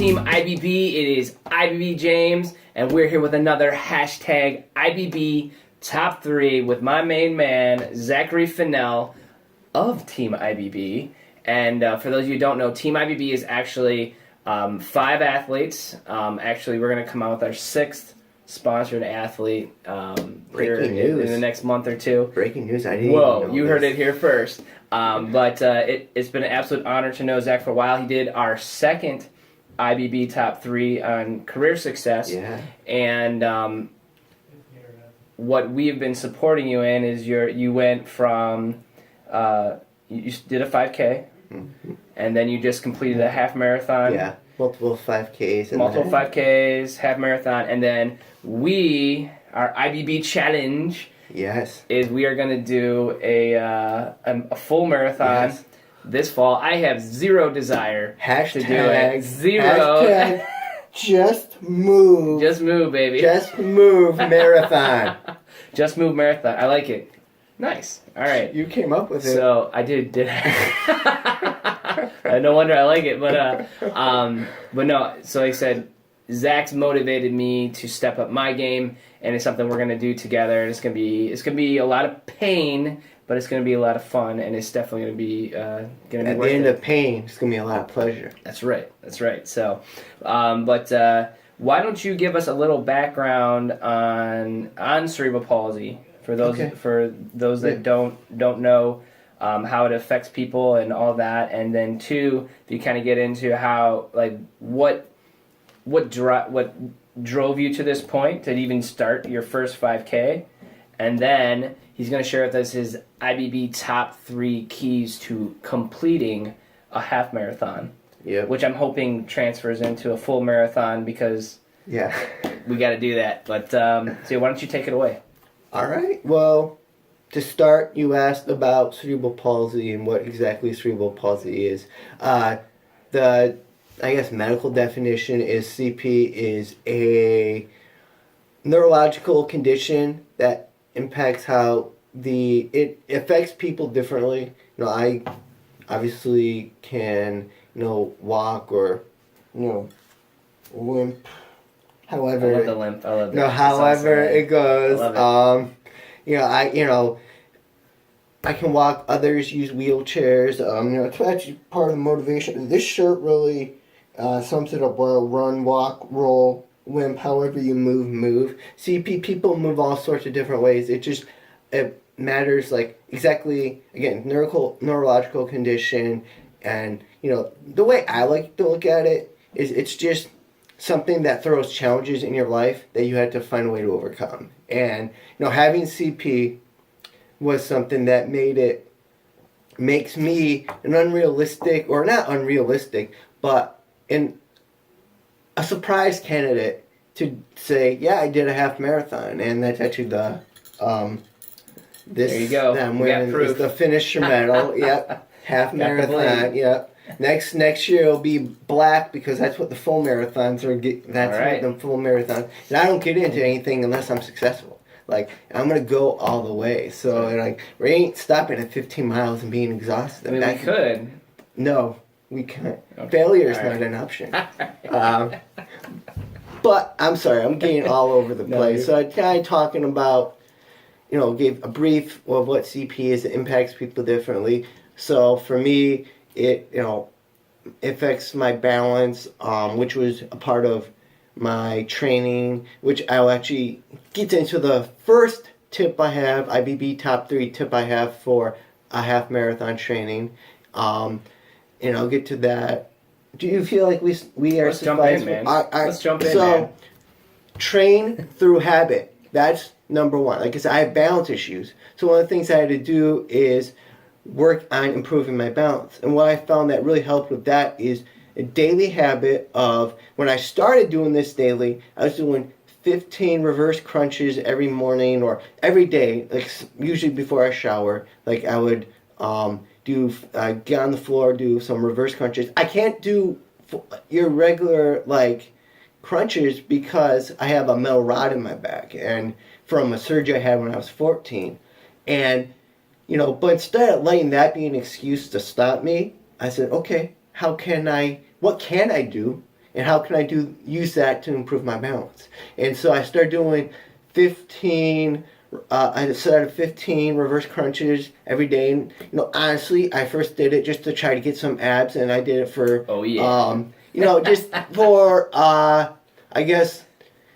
Team IBB. It is IBB James, and we're here with another hashtag IBB Top 3 with my main man, Zachary Fennell of Team IBB. And for those of you who don't know, Team IBB is actually 5 athletes. Actually, we're going to come out with our 6th sponsored athlete here in the next month or two. Breaking news, I didn't Whoa, even know you this. heard it here first. But it's been an absolute honor to know Zach for a while. He did our 2nd IBB Top 3 on career success. Yeah. And what we've been supporting you in is you went from, you did a 5K, and then you just completed a half marathon. Yeah, multiple 5Ks. Multiple 5Ks, half marathon, and then our IBB challenge is we are going to do a full marathon this fall. I have zero desire to do it. Zero. Hashtag just move. Just move, baby. Just move marathon. Just move marathon. I like it. Nice. All right. You came up with it. So I did. No wonder I like it. But no. So like I said, Zach's motivated me to step up my game, and it's something we're gonna do together. And it's gonna be a lot of pain, but it's gonna be a lot of fun, and it's definitely gonna be At worth the end it. of pain, it's gonna be a lot of pleasure. That's right. So, why don't you give us a little background on cerebral palsy for those that don't know how it affects people and all that, and then 2, if you kind of get into how what drove you to this point to even start your first 5K, and then he's going to share with us his IBB top 3 keys to completing a half marathon. Yeah. Which I'm hoping transfers into a full marathon because we got to do that. But so why don't you take it away? All right. Well, to start, you asked about cerebral palsy and what exactly cerebral palsy is. The medical definition is CP is a neurological condition that impacts how it affects people differently. You know, I obviously can walk or limp. However, I love the limp. I love that. However it goes. I love it. I can walk. Others use wheelchairs. It's actually part of the motivation. This shirt really sums it up well. Run, walk, roll, limp. However you move. CP people move all sorts of different ways. It matters exactly again neurological condition, and the way I like to look at it is it's just something that throws challenges in your life that you had to find a way to overcome. And having CP was something that makes me an unrealistic, or not unrealistic, but a surprise candidate to say, yeah, I did a half marathon, and that's actually the there you go. that I'm wearing is the finisher medal. Yep, half marathon. Yep. Next year it'll be black because that's what the full marathons are. What the full marathon. And I don't get into anything unless I'm successful. I'm gonna go all the way. So we ain't stopping at 15 miles and being exhausted. I mean, we could. No, we can't. Okay. Failure is not an option. But I'm sorry, I'm getting all over the place. So I kind of talking about, gave a brief of what CP is. It impacts people differently. So for me, it affects my balance, which was a part of my training, which I'll actually get into the first tip I have, IBB top 3 tip I have for a half marathon training. And I'll get to that. Do you feel like we are? Let's jump in, man. Let's jump in, man. So, train through habit. That's number 1. Like I said, I have balance issues. So one of the things I had to do is work on improving my balance. And what I found that really helped with that is a daily habit of, when I started doing this daily, I was doing 15 reverse crunches every morning or every day, usually before I shower. I would get on the floor, do some reverse crunches. I can't do your regular crunches because I have a metal rod in my back, and from a surgery I had when I was 14. And but instead of letting that be an excuse to stop me, I said, okay, what can I do and how can I use that to improve my balance? And so I started doing 15. I started 15 reverse crunches every day. And, honestly, I first did it just to try to get some abs, and I did it for just for I guess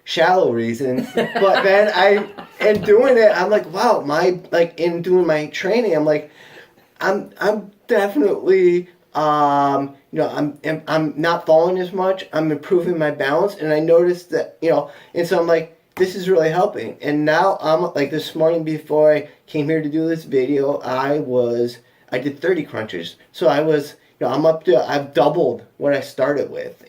shallow reasons. But then in doing it, I'm like, wow, in doing my training, I'm like, I'm definitely I'm not falling as much. I'm improving my balance, and I noticed that and so I'm like, this is really helping. And now I'm like, this morning before I came here to do this video, I did 30 crunches. So I was I've doubled what I started with,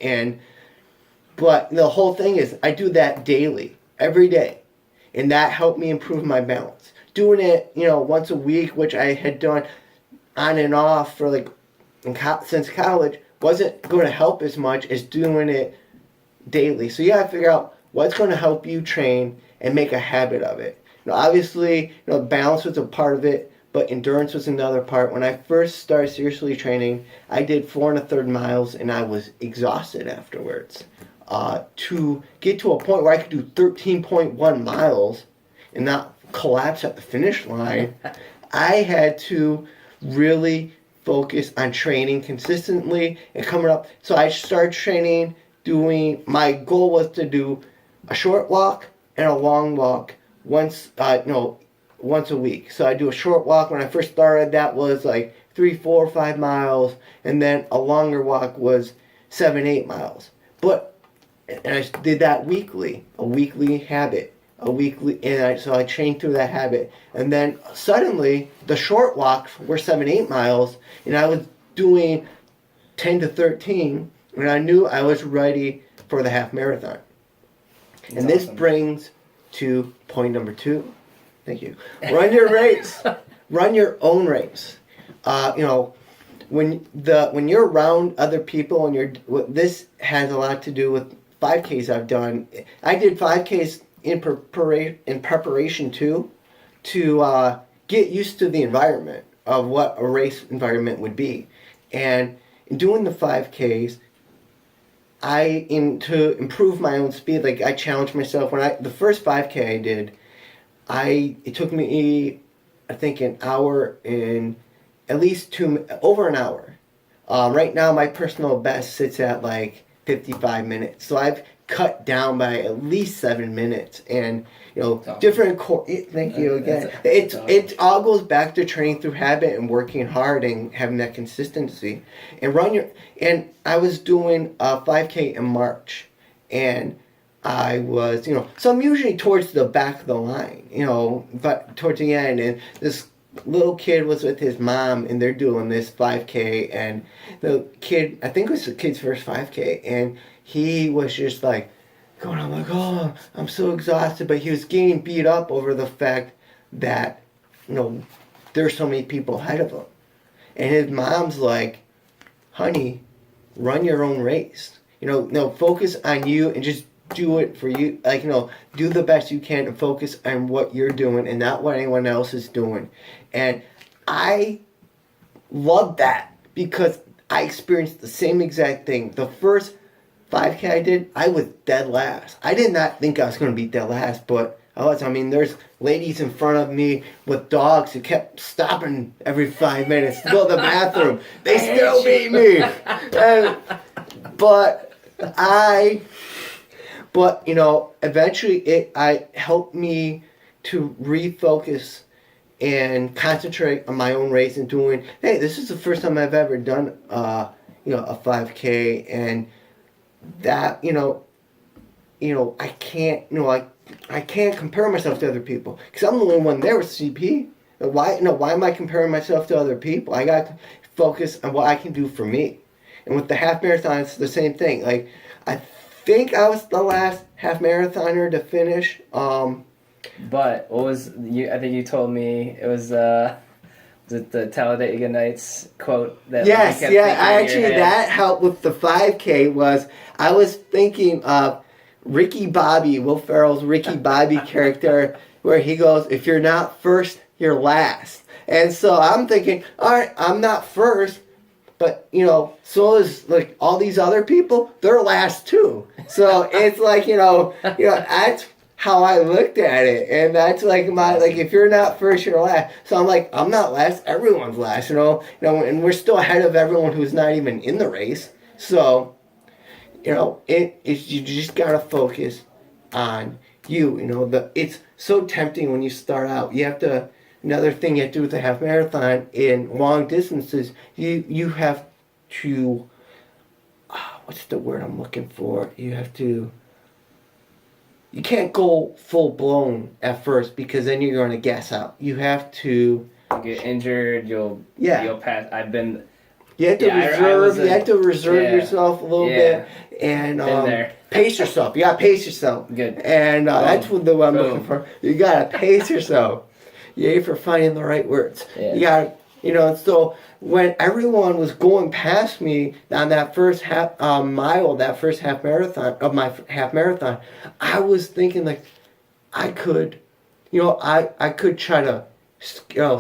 but the whole thing is I do that daily, every day, and that helped me improve my balance. Doing it once a week, which I had done on and off for since college, wasn't going to help as much as doing it daily. So you gotta figure out what's going to help you train and make a habit of it. Obviously, balance was a part of it, but endurance was another part. When I first started seriously training, I did 4 1/3 miles, and I was exhausted afterwards. To get to a point where I could do 13.1 miles and not collapse at the finish line, I had to really focus on training consistently and coming up. So I started training, my goal was to do a short walk and a long walk once a week. So I do a short walk. When I first started, that was 3, 4, 5 miles, and then a longer walk was 7, 8 miles. And I did that weekly, a weekly habit, so I trained through that habit. And then suddenly the short walks were 7, 8 miles, and I was doing 10 to 13, and I knew I was ready for the half marathon. And this brings to point number 2. Thank you. Run your race. Run your own race. When you're around other people, and this has a lot to do with 5Ks I've done. I did 5Ks in preparation too, to get used to the environment of what a race environment would be. And in doing the 5Ks, to improve my own speed, I challenged myself. The first 5K I did, it took me, I think, an hour and at least over an hour. Right now my personal best sits at 55 minutes. So I've cut down by at least 7 minutes, and different thank you again. It all goes back to training through habit and working hard and having that consistency. And I was doing a 5K in March, and I was so I'm usually towards the back of the line, but towards the end, and this little kid was with his mom, and they're doing this 5K, and the kid, I think it was the kid's first 5K, and he was just going, I'm like, oh, I'm so exhausted, but he was getting beat up over the fact that there's so many people ahead of him, and his mom's like, honey, run your own race, focus on you and just do it for you, do the best you can and focus on what you're doing and not what anyone else is doing. And I love that, because I experienced the same exact thing. The first 5K I did, I was dead last. I did not think I was going to be dead last, but I was. There's ladies in front of me with dogs who kept stopping every 5 minutes to go to the bathroom. They still beat me. But eventually it helped me to refocus and concentrate on my own race and doing, hey, this is the first time I've ever done a 5K, and that I can't compare myself to other people, because I'm the only one there with CP. Why am I comparing myself to other people? I got to focus on what I can do for me. And with the half marathon, it's the same thing. I think I was the last half marathoner to finish. But what was I think you told me it was the Talladega Nights quote that yes, that helped with the 5K. I was thinking of Ricky Bobby, Will Ferrell's Ricky Bobby character, where he goes, if you're not first, you're last. And so I'm thinking, all right, I'm not first, but so is like all these other people. They're last too. So it's like that's how I looked at it, and that's like if you're not first, you're last. So I'm like, I'm not last. Everyone's last. And we're still ahead of everyone who's not even in the race. So you just gotta focus on you. It's so tempting when you start out. You have to. Another thing you have to do with the half marathon in long distances, you have to. What's the word I'm looking for? You have to. You can't go full blown at first because then you're going to gas out. You have to get injured. You'll pass. I've been. You have to reserve. You have to reserve yourself a little bit and pace yourself. You got to pace yourself. Good. And that's what I'm looking for. You got to pace yourself. Yay for finding the right words. Yeah. You got so when everyone was going past me on that first half mile, that first half marathon of my half marathon, I was thinking like I could, I could try to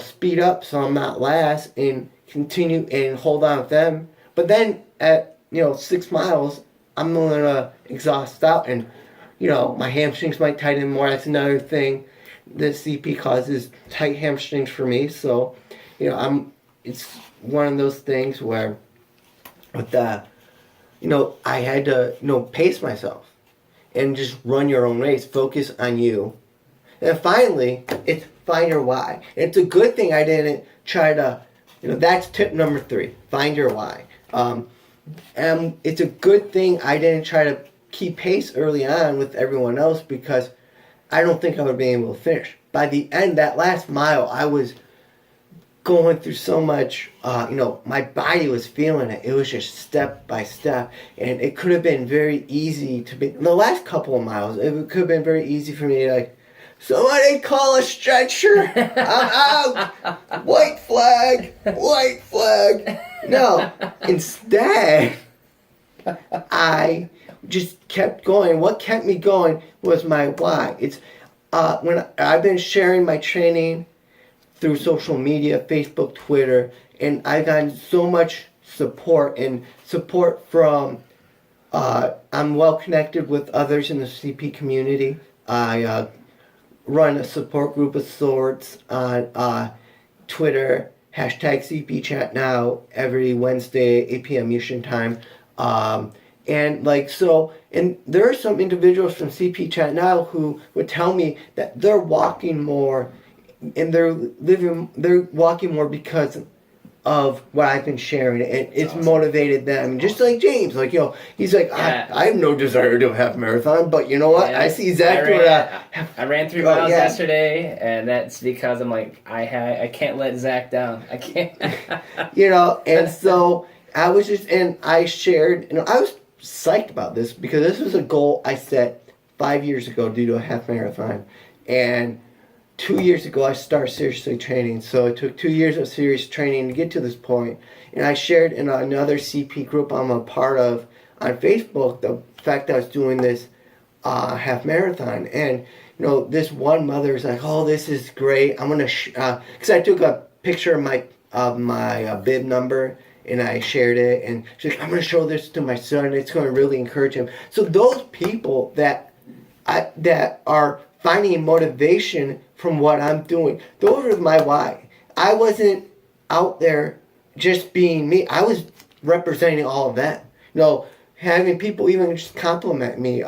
speed up so I'm not last and continue and hold on with them. But then at 6 miles, I'm gonna exhaust out and my hamstrings might tighten more. That's another thing. The CP causes tight hamstrings for me, so it's one of those things where with that I had to pace myself and just run your own race, focus on you. And finally it's find your why. And it's a good thing I didn't try to that's tip number 3, find your why. And it's a good thing I didn't try to keep pace early on with everyone else because I don't think I would be able to finish. By the end, that last mile, I was going through so much, my body was feeling it. It was just step by step. And it could have been very easy to be, the last couple of miles, it could have been very easy for me to like, somebody call a stretcher, I'm out, white flag. No, instead, I just kept going. What kept me going was my why. It's when I've been sharing my training through social media, Facebook, Twitter, and I've gotten so much support from I'm well connected with others in the CP community. I run a support group of sorts on Twitter, #CPChatNow every Wednesday, 8 p.m. Eastern time. And there are some individuals from CP Chat Now who would tell me that they're walking more and they're walking more because of what I've been sharing, and it's awesome. Motivated them. Just like James, he's like, I have no desire to do a half marathon, but you know what? Yeah. I see Zach doing I ran 3 miles yesterday, and that's because I'm like, I can't let Zach down. I can't. And so I was I shared, I was psyched about this because this was a goal I set 5 years ago to do a half marathon, and 2 years ago I started seriously training. So it took 2 years of serious training to get to this point. And I shared in another CP group I'm a part of on Facebook the fact that I was doing this half marathon. And this one mother is like, "Oh, this is great. I'm gonna," because I took a picture of my bib number. And I shared it, and she's like, "I'm going to show this to my son. It's going to really encourage him." So those people that are finding motivation from what I'm doing, those are my why. I wasn't out there just being me. I was representing all of that. Having people even just compliment me.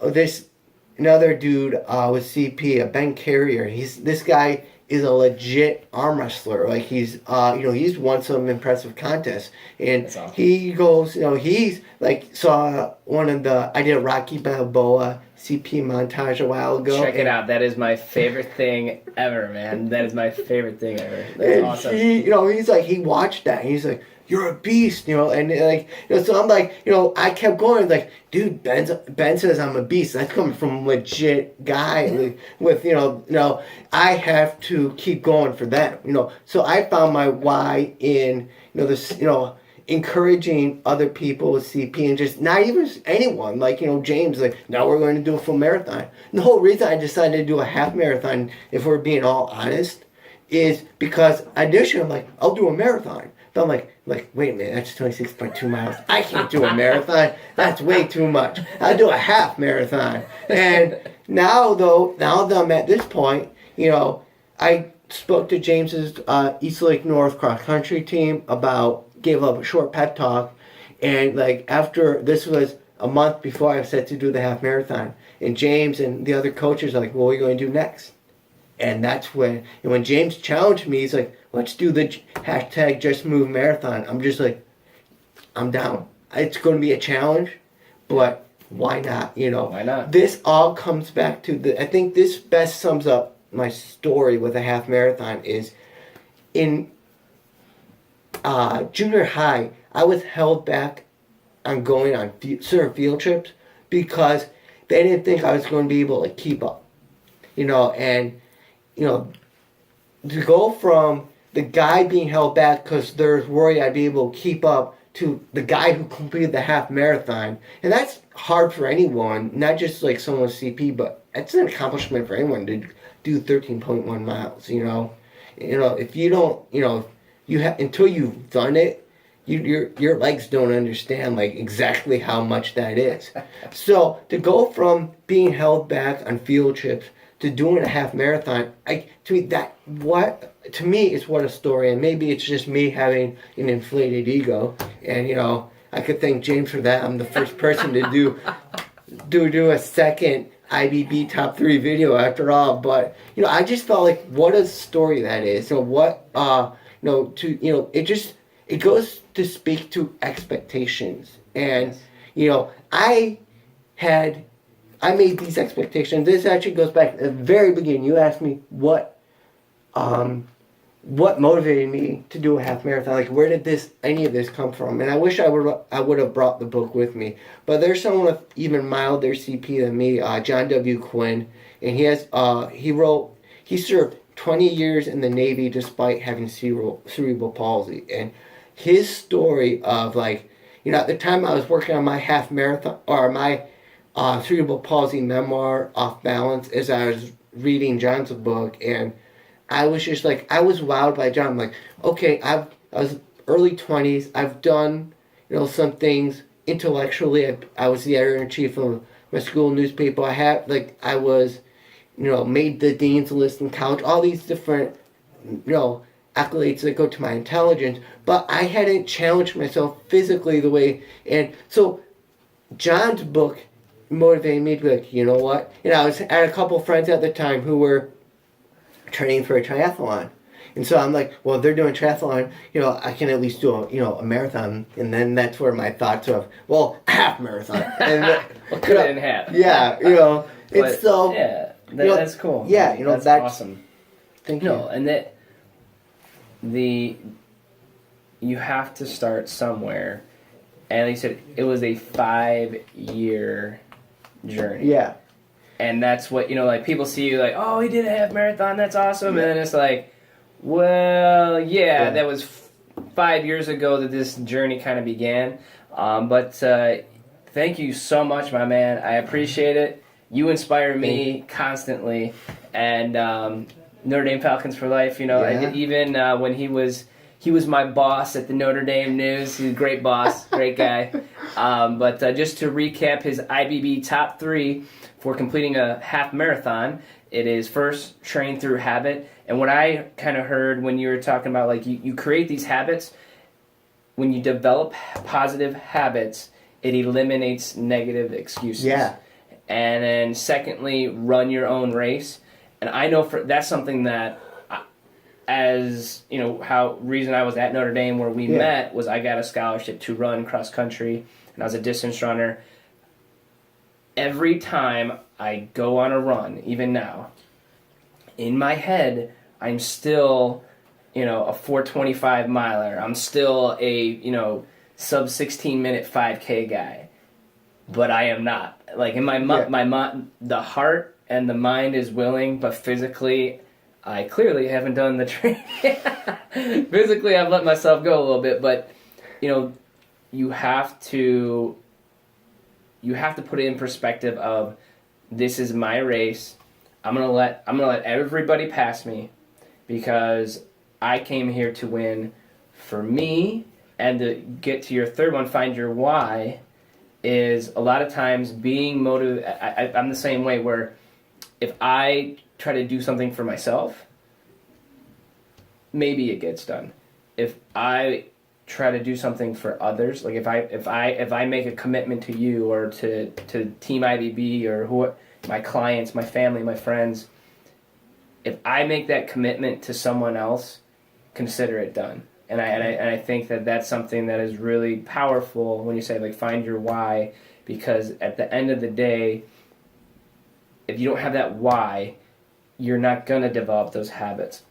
This another dude with CP, Ben Carrier. This guy is a legit arm wrestler. Like he's won some impressive contests, and awesome. He goes, he's like saw I did a Rocky Balboa CP montage a while ago. Check it out. That is my favorite thing ever, man. That is my favorite thing ever. That's awesome. He's like, he watched that and he's like, "You're a beast," and so I'm like, I kept going, like, dude, Ben says I'm a beast. That's coming from a legit guy with, I have to keep going for that, So I found my why in, this, encouraging other people with CP and just not even anyone, like, James, like, now we're going to do a full marathon. And the whole reason I decided to do a half marathon, if we're being all honest, is because initially I'm like, I'll do a marathon. But I'm like, wait a minute, that's 26.2 miles. I can't do a marathon. That's way too much. I'll do a half marathon. And now that I'm at this point, I spoke to James's East Lake North cross country team gave up a short pep talk, and like after this was a month before I was set to do the half marathon, and James and the other coaches are like, what are you going to do next? And that's when James challenged me, he's like, let's do the hashtag Just Move Marathon. I'm just like, I'm down. It's going to be a challenge, but why not? Why not? This all comes back to I think this best sums up my story with a half marathon is in junior high, I was held back on going on certain field trips because they didn't think I was going to be able to keep up. And to go from the guy being held back because there's worry I'd be able to keep up to the guy who completed the half marathon. And that's hard for anyone, not just like someone with CP, but it's an accomplishment for anyone to do 13.1 miles, if you don't, until you've done it, your legs don't understand like exactly how much that is. So to go from being held back on field trips to doing a half marathon, to me is what a story. And maybe it's just me having an inflated ego, and I could thank James for that. I'm the first person to do a second IBB top 3 video after all, but I just felt like what a story that is. So what it goes to speak to expectations. And I made these expectations. This actually goes back to the very beginning. You asked me what motivated me to do a half marathon. Like, where did any of this come from? And I wish I would have brought the book with me. But there's someone with even milder CP than me, John W. Quinn, and he served 20 years in the Navy despite having cerebral palsy. And his story of at the time I was working on my half marathon or my cerebral palsy memoir, Off Balance, as I was reading John's book, and I was just I was wowed by John. I'm like, okay, I was early 20s. I've done, some things intellectually. I was the editor-in-chief of my school newspaper. I was, made the dean's list in college. All these different, accolades that go to my intelligence. But I hadn't challenged myself physically the way. And so John's book motivated me to be like, you know what? I was at a couple friends at the time who were training for a triathlon. And so I'm like, well, if they're doing triathlon, I can at least do a marathon. And then that's where my thoughts of, well, half marathon. And cut it in half. Yeah, it's so. Yeah, that's cool. Yeah, that's awesome. Thank you. No, and you have to start somewhere. And like you said, it was a 5-year journey. Yeah. And that's what, people see you like, oh, he did a half marathon, that's awesome. Yeah. And then it's like, well, yeah. That was 5 years ago that this journey kind of began. But thank you so much, my man. I appreciate it. You inspire me constantly. And Notre Dame Falcons for life, even when he was my boss at the Notre Dame News. He's a great boss, great guy. But just to recap his IBB top 3 for completing a half marathon, it is first, train through habit. And what I kind of heard when you were talking about, you create these habits, when you develop positive habits, it eliminates negative excuses. Yeah. And then secondly, run your own race. And I know that's something that, as reason I was at Notre Dame where we met was I got a scholarship to run cross country, and I was a distance runner. Every time I go on a run, even now, in my head, I'm still, a 4:25 miler. I'm still a, sub 16-minute 5K guy, but I am not. In the heart and the mind is willing, but physically, I clearly haven't done the training. Physically, I've let myself go a little bit, but you have to put it in perspective of, this is my race. I'm gonna let everybody pass me because I came here to win for me, and to get to your third one, find your why, is a lot of times being motivated. I'm the same way, where if I try to do something for myself, maybe it gets done. If I try to do something for others, like if I make a commitment to you or to Team IBB or my clients, my family, my friends, if I make that commitment to someone else, consider it done. And I think that that's something that is really powerful when you say, like, find your why, because at the end of the day, if you don't have that why, you're not going to develop those habits.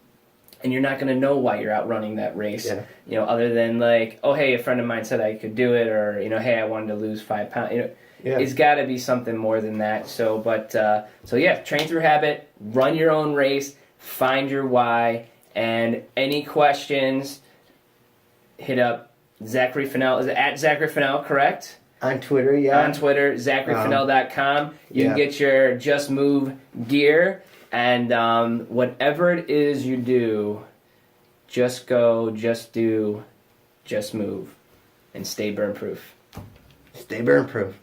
And you're not going to know why you're out running that race, other than like, oh, hey, a friend of mine said I could do it, or, hey, I wanted to lose 5 pounds. It's got to be something more than that. So train through habit, run your own race, find your why, and any questions, hit up Zachary Fennell. Is it at Zachary Fennell, correct? On Twitter, yeah. On Twitter, ZacharyFennell.com. You can get your Just Move gear. And whatever it is you do, just go, just do, just move. And stay burn proof. Stay burn proof.